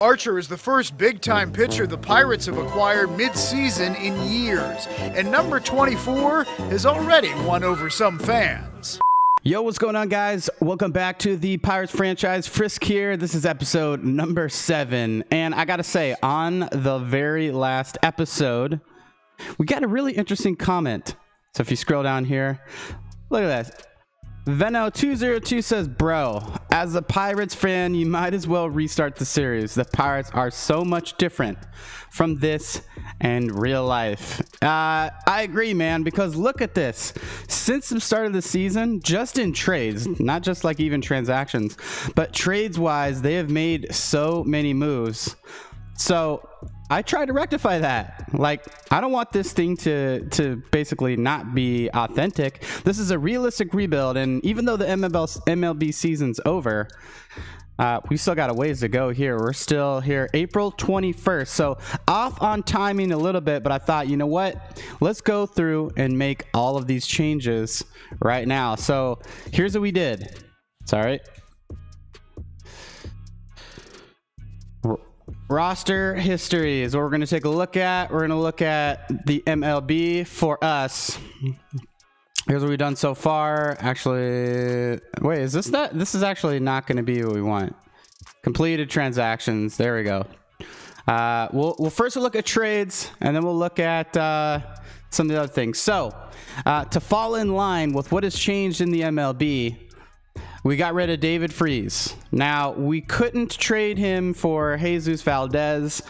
Archer is the first big-time pitcher the Pirates have acquired mid-season in years, and number 24 has already won over some fans. Yo, what's going on, guys? Welcome back to the Pirates franchise. Frisk here. This is episode number 7, and I gotta say, on the very last episode, we got a really interesting comment. So if you scroll down here, look at that. Veno202 says, bro, as a Pirates fan, you might as well restart the series. The Pirates are so much different from this and real life. I agree, man, because look at this. Since the start of the season, just in trades, not just like even transactions, but trades-wise, they have made so many moves. So I try to rectify that. Like, I don't want this thing to basically not be authentic. This is a realistic rebuild, and even though the MLB season's over, we still got a ways to go here. We're still here April 21st, so off on timing a little bit, but I thought, you know what? Let's go through and make all of these changes right now. So here's what we did. It's all right. Roster history is what we're going to take a look at. We're going to look at the MLB for us. Here's what we've done so far. Actually, wait, is this that? This is actually not going to be what we want. Completed transactions. There we go. We'll first look at trades, and then we'll look at some of the other things. So, to fall in line with what has changed in the MLB, we got rid of David Freese. Now, we couldn't trade him for Jesus Valdez,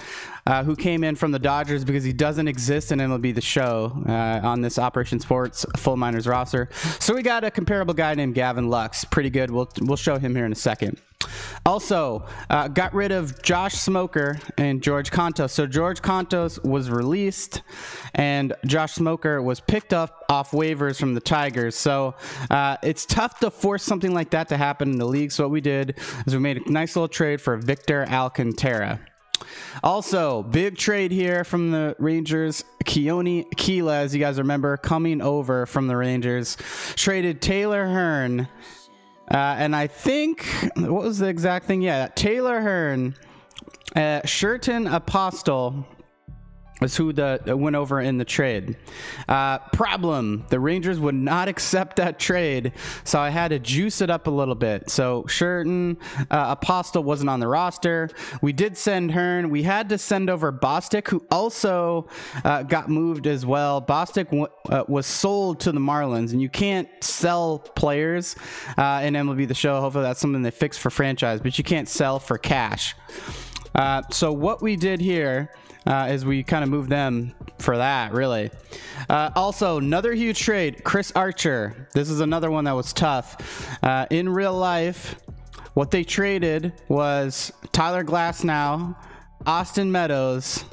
who came in from the Dodgers because he doesn't exist in MLB The Show on this Operation Sports Full Miners roster. So we got a comparable guy named Gavin Lux. Pretty good. We'll show him here in a second. Also, got rid of Josh Smoker and George Contos. So George Contos was released, and Josh Smoker was picked up off waivers from the Tigers. So it's tough to force something like that to happen in the league. So what we did is we made a nice little trade for Victor Alcantara. Also, big trade here from the Rangers. Keone Keela, as you guys remember, coming over from the Rangers, traded Taylor Hearn. And I think, what was the exact thing? Yeah, Taylor Hearn, Sherton Apostle was who went over in the trade. Problem, the Rangers would not accept that trade, so I had to juice it up a little bit. So Sherton Apostle wasn't on the roster. We did send Hearn. We had to send over Bostic, who also got moved as well. Bostic was sold to the Marlins, and you can't sell players in MLB The Show. Hopefully that's something they fix for franchise, but you can't sell for cash. So what we did here is we kind of moved them for that, really. Also, another huge trade, Chris Archer. This is another one that was tough. In real life, what they traded was Tyler Glasnow, Austin Meadows,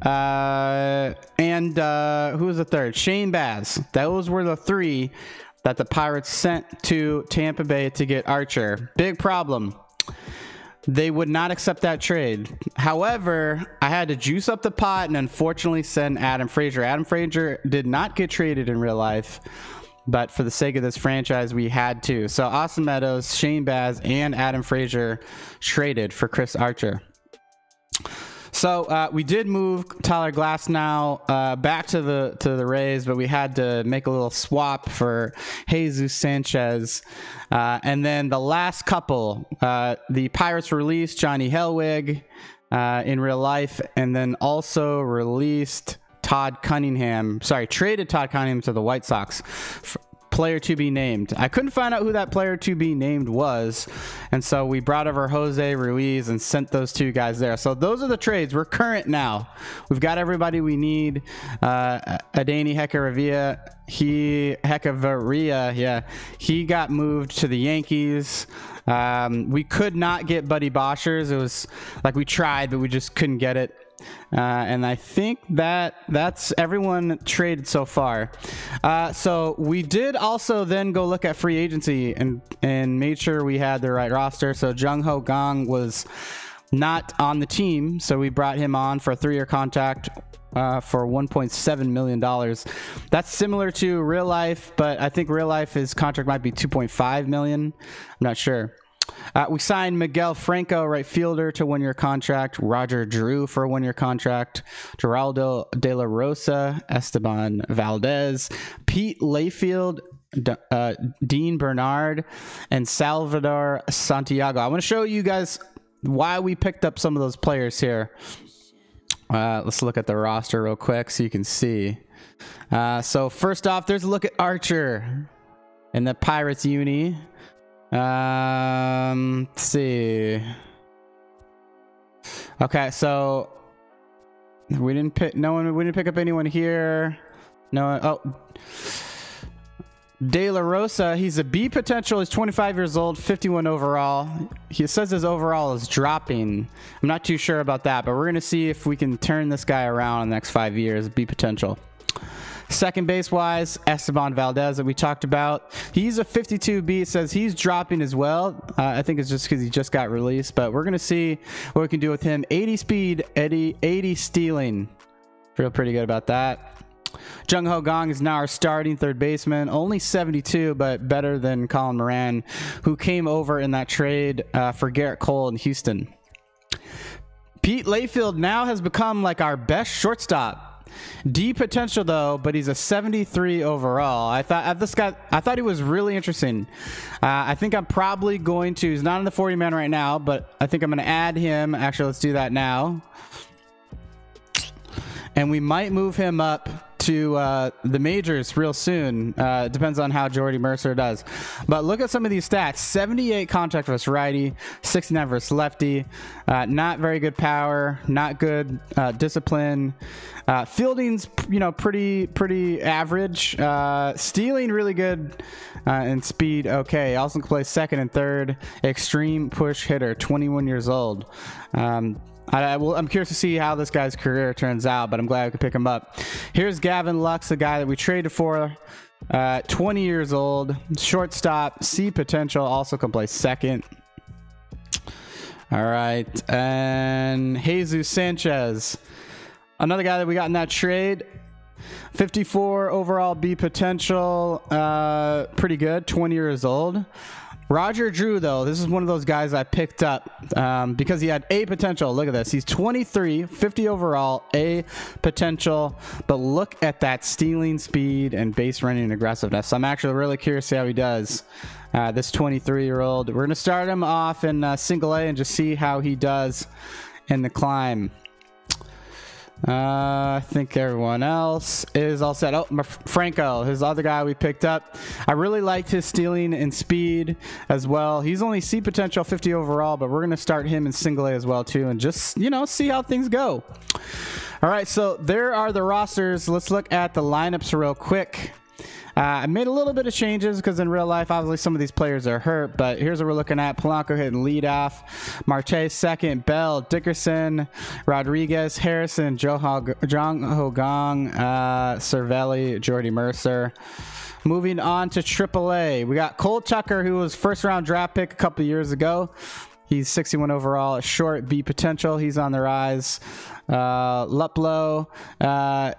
and who was the third? Shane Baz. Those were the three that the Pirates sent to Tampa Bay to get Archer. Big problem. They would not accept that trade. However, I had to juice up the pot and unfortunately send Adam Frazier. Adam Frazier did not get traded in real life, but for the sake of this franchise, we had to. So Austin Meadows, Shane Baz, and Adam Frazier traded for Chris Archer. So we did move Tyler Glasnow back to the Rays, but we had to make a little swap for Jesus Sanchez. And then the last couple, the Pirates released Johnny Helwig in real life, and then also released Todd Cunningham. Sorry, traded Todd Cunningham to the White Sox. Player to be named. I couldn't find out who that player to be named was, and so we brought over Jose Ruiz and sent those two guys there. So those are the trades. We're current now. We've got everybody we need. Adani Hechavarria, yeah, he got moved to the Yankees. We could not get Buddy Boshers. It was like we tried, but we just couldn't get it. And I think that's everyone traded so far. So we did also then go look at free agency and made sure we had the right roster. So Jung Ho Kang was not on the team, so we brought him on for a 3-year contract for $1.7 million. That's similar to real life, but I think real life his contract might be $2.5 million. I'm not sure. We signed Miguel Franco, right fielder, to 1-year contract. Roger Drew for a 1-year contract. Geraldo De La Rosa, Esteban Valdez, Pete Layfield, Dean Bernard, and Salvador Santiago. I want to show you guys why we picked up some of those players here. Let's look at the roster real quick so you can see. So first off, there's a look at Archer in the Pirates uni. Let's see. Okay, so we didn't pick we didn't pick up anyone here. No. Oh, De La Rosa, he's a B potential. He's 25 years old, 51 overall. He says his overall is dropping. I'm not too sure about that, but we're going to see if we can turn this guy around in the next 5 years. B potential. Second base wise, Esteban Valdez that we talked about. He's a 52B. It says he's dropping as well. I think it's just because he just got released, but we're going to see what we can do with him. 80 speed, 80 stealing. Feel pretty good about that. Jung Ho Gong is now our starting third baseman. Only 72, but better than Colin Moran, who came over in that trade for Garrett Cole in Houston. Pete Layfield now has become like our best shortstop. D potential though, but he's a 73 overall. I thought he was really interesting. I think I'm probably going to, he's not in the 40 man right now, but I think I'm going to add him. Actually, let's do that now. And we might move him up to the majors real soon. It depends on how Jordy Mercer does. But look at some of these stats. 78 contact versus righty, 69 versus lefty. Not very good power, not good discipline. Fielding's, you know, pretty average. Stealing really good, and speed okay. Also can play second and third. Extreme push hitter, 21 years old. I'm curious to see how this guy's career turns out, but I'm glad we could pick him up. Here's Gavin Lux, the guy that we traded for. 20 years old, shortstop, C potential, also can play second. All right, and Jesus Sanchez, another guy that we got in that trade. 54 overall, B potential, pretty good, 20 years old. Roger Drew, though, this is one of those guys I picked up because he had A potential. Look at this. He's 23, 50 overall, A potential. But look at that stealing speed and base running aggressiveness. I'm actually really curious to see how he does. This 23-year-old. We're going to start him off in single A and just see how he does in the climb. I think everyone else is all set. Oh, Franco, his other guy we picked up. I really liked his stealing and speed as well. He's only C potential, 50 overall, but we're going to start him in single A as well too, and just, you know, see how things go. All right, so there are the rosters. Let's look at the lineups real quick. I made a little bit of changes because in real life, obviously, some of these players are hurt. But here's what we're looking at. Polanco hitting leadoff. Marte second. Bell, Dickerson, Rodriguez, Harrison, Jung Ho Gong, Cervelli, Jordy Mercer. Moving on to AAA. We got Cole Tucker, who was first-round draft pick a couple years ago. He's 61 overall, short B potential. He's on the rise. Luplow,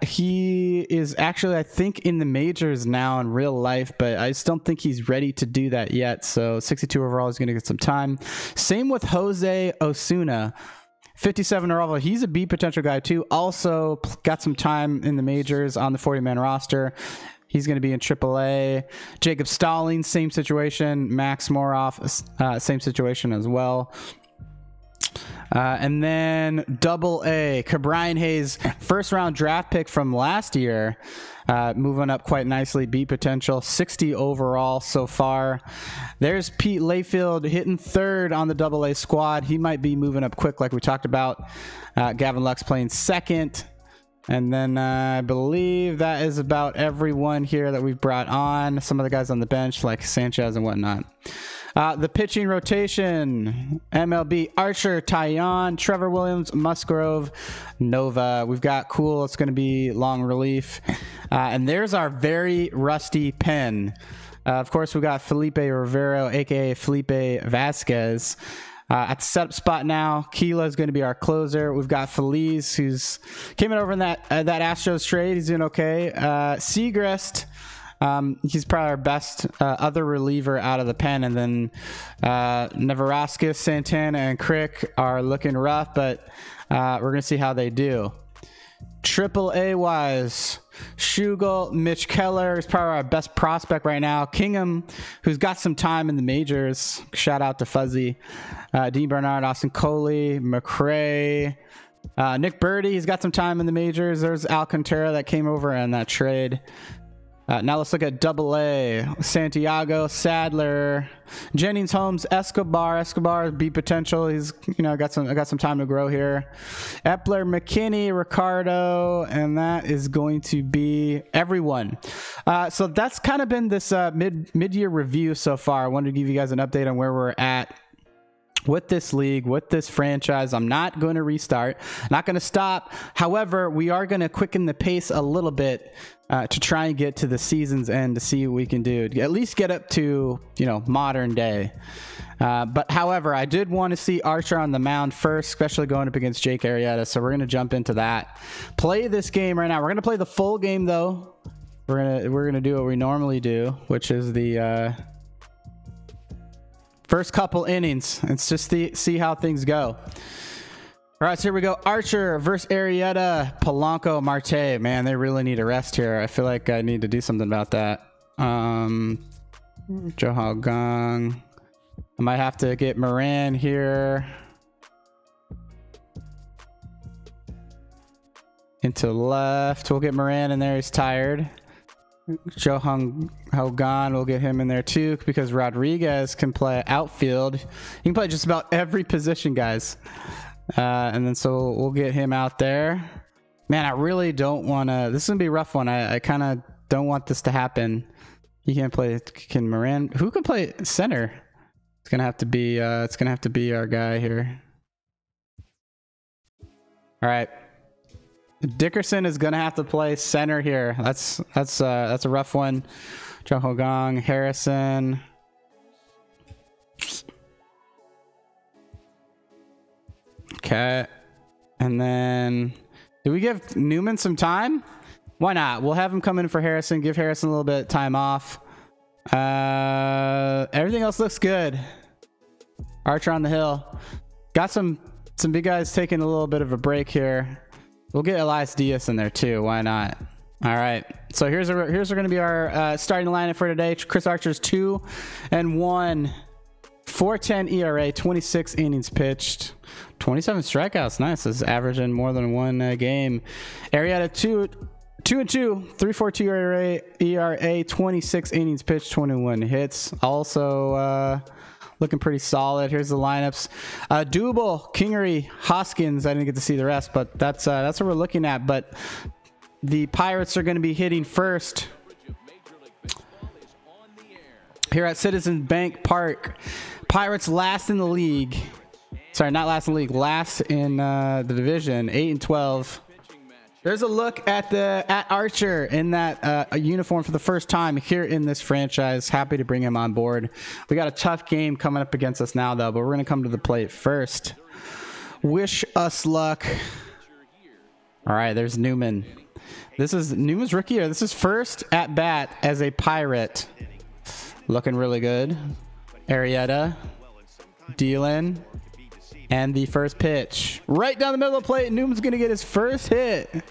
he is actually, I think, in the majors now in real life, but I just don't think he's ready to do that yet. So 62 overall is going to get some time. Same with Jose Osuna. 57 overall. He's a B potential guy too. Also got some time in the majors on the 40-man roster. He's going to be in AAA. Jacob Stalling, same situation. Max Moroff, same situation as well. And then AA, Cabrian Hayes, first round draft pick from last year, moving up quite nicely. B potential, 60 overall so far. There's Pete Layfield hitting third on the AA squad. He might be moving up quick like we talked about. Gavin Lux playing second. And then I believe that is about everyone here that we've brought on. Some of the guys on the bench like Sanchez and whatnot. The pitching rotation, MLB, Archer, Tyon, Trevor Williams, Musgrove, Nova. We've got Cool. It's going to be long relief. And there's our very rusty pen. Of course, we got Felipe Rivero, a.k.a. Felipe Vasquez. At the setup spot now, Keela is going to be our closer. We've got Feliz, who's came in over in that Astros trade. He's doing okay. Segrest He's probably our best other reliever out of the pen. And then Nebraska, Santana, and Crick are looking rough, but we're going to see how they do. Triple A wise, Schugel, Mitch Keller is probably our best prospect right now. Kingham, who's got some time in the majors. Shout out to Fuzzy. Dean Bernard, Austin Coley, McRae. Nick Birdie, he's got some time in the majors. There's Alcantara that came over in that trade. Now let's look at Double A. Santiago, Sadler, Jennings, Holmes, Escobar B potential. He's got some time to grow here. Epler, McKinney, Ricardo, and that is going to be everyone. So that's kind of been this mid-year review so far. I wanted to give you guys an update on where we're at with this league, with this franchise. I'm not going to restart, not going to stop. However, we are going to quicken the pace a little bit to try and get to the season's end to see what we can do, at least get up to, modern day. But however, I did want to see Archer on the mound first, especially going up against Jake Arrieta. So we're going to jump into that. Play this game right now. We're going to play the full game though. We're going to do what we normally do, which is the first couple innings. It's just see how things go. All right, so here we go. Archer versus Arrieta, Polanco, Marte. Man, they really need a rest here. I feel like I need to do something about that. Johal Gong. I might have to get Moran here. Into left. We'll get Moran in there. He's tired. Johan Hogan, we'll get him in there too because Rodriguez can play outfield. He can play just about every position, guys. And then so we'll get him out there. Man, I really don't want to. This is gonna be a rough one. I kind of don't want this to happen. He can't play. Can Moran? Who can play center? It's gonna have to be. It's gonna have to be our guy here. All right. Dickerson is gonna have to play center here. That's a rough one. Joe Hogong, Harrison. Okay, and then do we give Newman some time? Why not? We'll have him come in for Harrison. Give Harrison a little bit of time off. Everything else looks good. Archer on the hill. Got some big guys taking a little bit of a break here. We'll get Elias Diaz in there too. Why not? All right. So here's going to be our starting lineup for today. Chris Archer's 2-1, 4.10 ERA, 26 innings pitched, 27 strikeouts. Nice. This is averaging more than one game. Arrieta 2-2, 3.42 ERA, 26 innings pitched, 21 hits. Also looking pretty solid. Here's the lineups. Dubel, Kingery, Hoskins. I didn't get to see the rest, but that's what we're looking at. But the Pirates are going to be hitting first here at Citizens Bank Park. Pirates last in the league. Sorry, not last in the league. Last in the division. 8-12. There's a look at Archer in that uniform for the first time here in this franchise. Happy to bring him on board. We got a tough game coming up against us now, though, but we're going to come to the plate first. Wish us luck. All right, there's Newman. This is Newman's rookie year. This is first at bat as a Pirate. Looking really good. Arrieta, dealing, and the first pitch right down the middle of the plate. Newman's gonna get his first hit.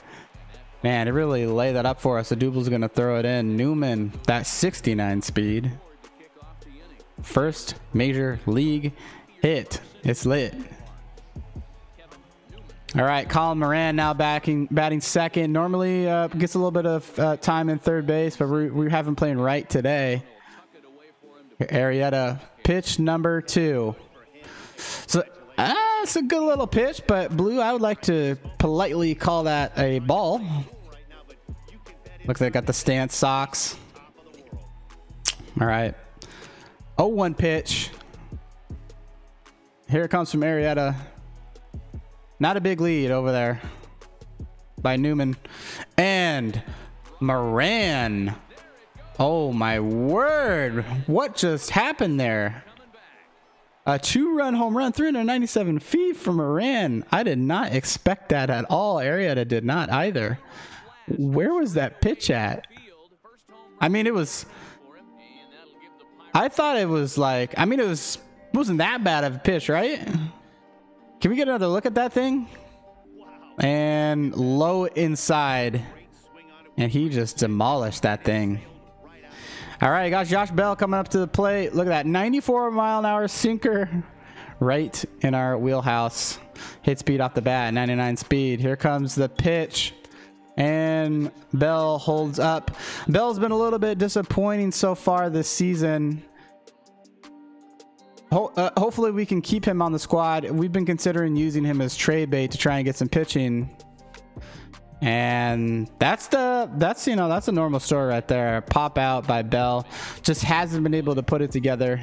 Man, it really laid that up for us. The Dubel's gonna throw it in. Newman, that 69 speed. First major league hit. It's lit. All right, Colin Moran now batting second. Normally gets a little bit of time in third base, but we have him playing right today. Arrieta, pitch number 2. So it's a good little pitch, but Blue, I would like to politely call that a ball. Looks like I got the stance socks. All right. 0-1 pitch. Here it comes from Arrieta. Not a big lead over there by Newman. And Moran. Oh my word. What just happened there? A 2-run home run, 397 feet from Moran. I did not expect that at all. Arrieta did not either. Where was that pitch at? I mean, it was. I thought it was like. I mean, wasn't that bad of a pitch, right? Can we get another look at that thing? And low inside, and he just demolished that thing. All right, got Josh Bell coming up to the plate. Look at that, 94-mile-an-hour sinker, right in our wheelhouse. Hit speed off the bat, 99 speed. Here comes the pitch, and Bell holds up. Bell's been a little bit disappointing so far this season. Hopefully we can keep him on the squad. We've been considering using him as trade bait to try and get some pitching. And that's a normal story right there. Pop out by Bell. Just hasn't been able to put it together.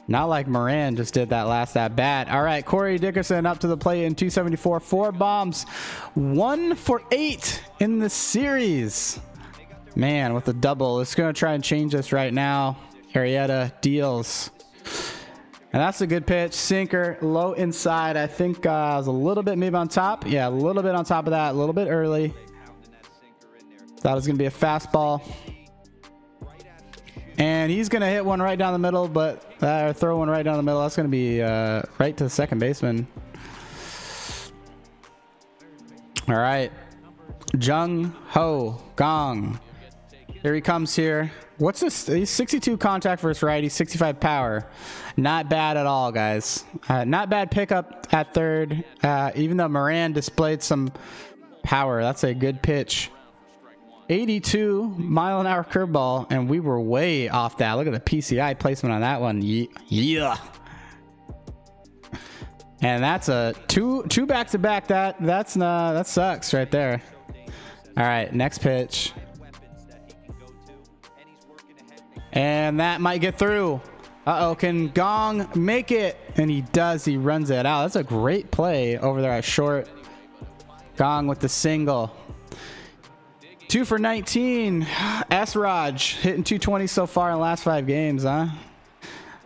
Not like Moran just did that last at bat. All right, Corey Dickerson up to the plate in 274. 4 bombs. 1 for 8 in the series. Man, with a double. It's going to try and change this right now. Arrieta deals. And that's a good pitch. Sinker, low inside. I think I was a little bit maybe on top. Yeah, a little bit on top of that. A little bit early. Thought it was going to be a fastball. And he's going to hit one right down the middle, but or throw one right down the middle. That's going to be right to the second baseman. All right. Jung Ho Gong. Here he comes here. What's this? He's 62 contact versus righty, 65 power. Not bad at all, guys. Not bad pickup at third. Even though Moran displayed some power, that's a good pitch. 82-mile-an-hour curveball, and we were way off that. Look at the PCI placement on that one. Yeah. And that's a two back-to-back. That sucks right there. All right, next pitch. And that might get through. Uh-oh, can Gong make it? And he does. He runs it out. That's a great play over there at short. Gong with the single. 2 for 19. S-Raj hitting 220 so far in the last 5 games, huh?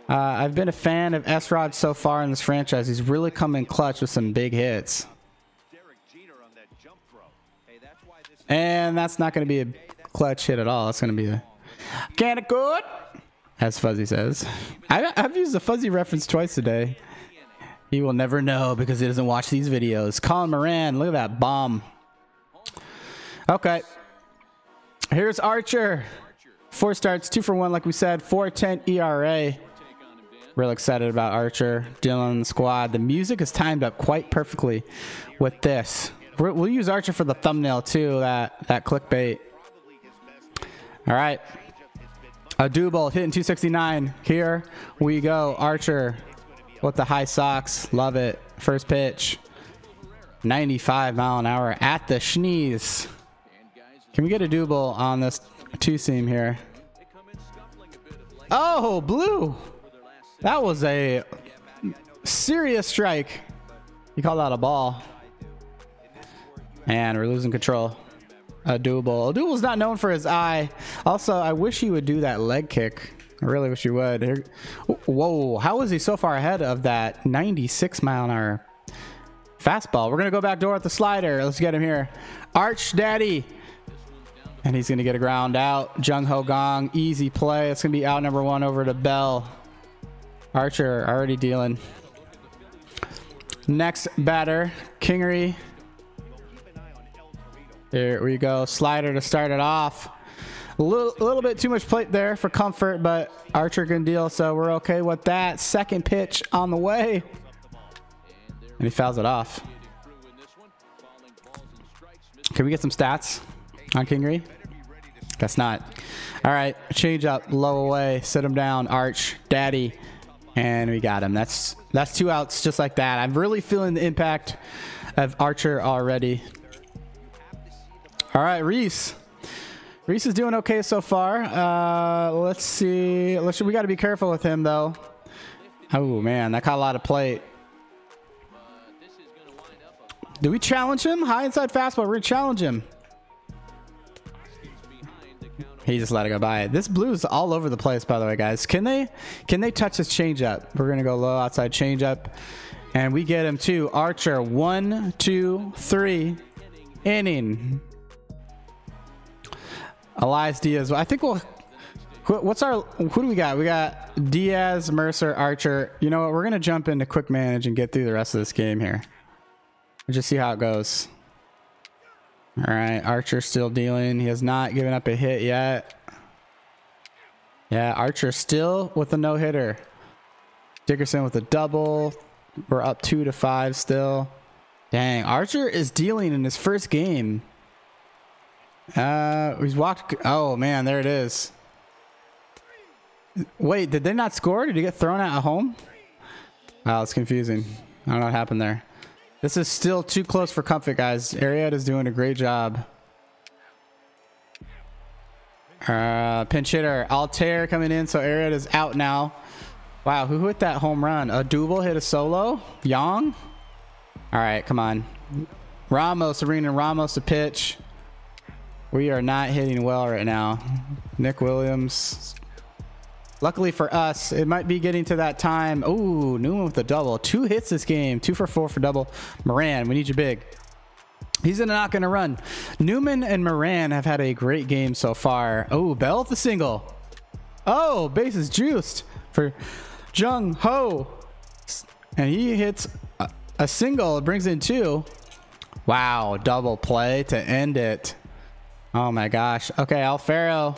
I've been a fan of S-Raj so far in this franchise. He's really come in clutch with some big hits. And that's not going to be a clutch hit at all. It's going to be a can it good, as Fuzzy says. I've used the Fuzzy reference twice today. He will never know because he doesn't watch these videos. Colin Moran, look at that bomb. Okay. Here's Archer. 4 starts, 2 for 1, like we said. 4.10 ERA. Real excited about Archer. Dylan in the squad. The music is timed up quite perfectly with this. We'll use Archer for the thumbnail too, that clickbait. All right. A double hitting 269. Here we go. Archer with the high socks. Love it. First pitch. 95-mile-an-hour at the Schnees. Can we get a double on this 2-seam here? Oh, blue. That was a serious strike. You call that a ball. And we're losing control. A double. Double's not known for his eye. Also, I wish he would do that leg kick. I really wish he would. Whoa, how is he so far ahead of that 96-mile-an-hour fastball? We're going to go back door at the slider. Let's get him here. Arch Daddy. And he's going to get a ground out. Jung Ho Gong, easy play. It's going to be out number 1 over to Bell. Archer already dealing. Next batter, Kingery. Here we go. Slider to start it off. A little bit too much plate there for comfort, but Archer can deal, so we're okay with that. Second pitch on the way. And he fouls it off. Can we get some stats on Kingery? Guess not. All right. Change up, low away. Sit him down. Arch, Daddy. And we got him. That's 2 outs just like that. I'm really feeling the impact of Archer already. All right, Reese. Reese is doing okay so far. Let's see. We got to be careful with him, though. Oh, man. That caught a lot of plate. Do we challenge him? High inside fastball. We're going to challenge him. He just let it go by. This blue's all over the place, by the way, guys. Can they touch this changeup? We're going to go low outside changeup. And we get him to Archer. 1, 2, 3. Inning. Elias Diaz. I think we'll. Who do we got? We got Diaz, Mercer, Archer. You know what? We're gonna jump into quick manage and get through the rest of this game here. We'll just see how it goes. All right, Archer still dealing. He has not given up a hit yet. Yeah, Archer still with a no-hitter. Dickerson with a double. We're up 2-5 still. Dang, Archer is dealing in his first game. He's walked. Oh man, there it is. Wait, did they not score? Did he get thrown out at home? Wow, it's confusing. I don't know what happened there. This is still too close for comfort, guys. Arrieta's doing a great job. Pinch hitter. Altair coming in, so Arrieta's out now. Wow, who hit that home run? A double hit a solo? Young? All right, come on. Ramos, Serena Ramos to pitch. We are not hitting well right now. Nick Williams. Luckily for us, it might be getting to that time. Oh, Newman with a double. 2 hits this game. 2 for 4 for double. Moran, we need you big. He's not going to run. Newman and Moran have had a great game so far. Oh, Bell with the single. Oh, base is juiced for Jung Ho. And he hits a single. It brings in 2. Wow, double play to end it. Oh my gosh. Okay, Alfaro.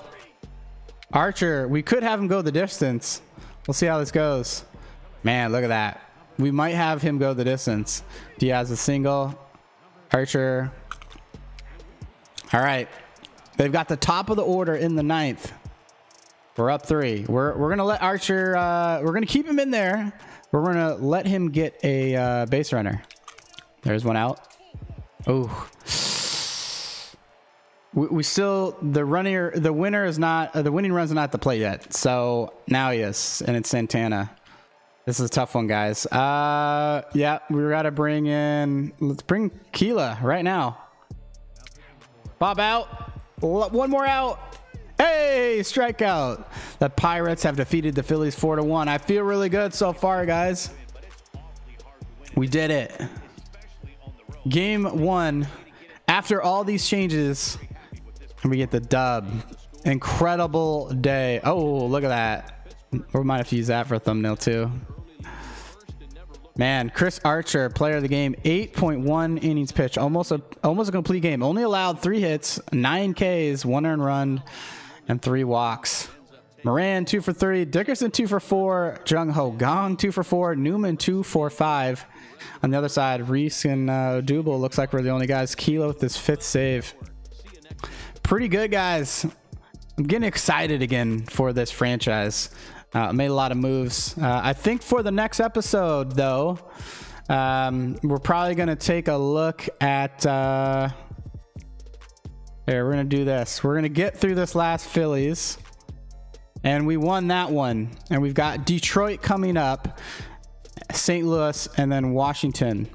Archer, we could have him go the distance. We'll see how this goes. Man, look at that. We might have him go the distance. Diaz a single. Archer. All right. They've got the top of the order in the 9th. We're up 3. We're going to let Archer, we're going to keep him in there. We're going to let him get a base runner. There's one out. Oh. We still, the winner is not, the winning run's not at the plate yet. So now he is, and it's Santana. This is a tough one, guys. Yeah, we got to bring in, let's bring Keela right now. Bob out. One more out. Hey, strikeout. The Pirates have defeated the Phillies 4-1. I feel really good so far, guys. We did it. Game 1. After all these changes, we get the dub. Incredible day. Oh, look at that. We might have to use that for a thumbnail too. Man, Chris Archer, player of the game, 8.1 innings pitched, almost a complete game. Only allowed 3 hits, 9 Ks, 1 earned run, and 3 walks. Moran 2 for 3, Dickerson 2 for 4, Jung Ho Gong 2 for 4, Newman 2 for 5. On the other side, Reese and Dubel, looks like we're the only guys. Kilo with his 5th save. Pretty good, guys. I'm getting excited again for this franchise. Made a lot of moves. I think for the next episode, though, we're probably going to take a look at... Here, we're going to do this. We're going to get through this last Phillies. And we won that one. And we've got Detroit coming up, St. Louis, and then Washington.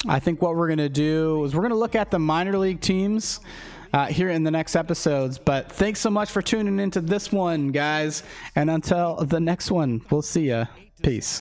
I think what we're going to do is we're going to look at the minor league teams here in the next episodes. But thanks so much for tuning into this one, guys. And until the next one, we'll see ya. Peace.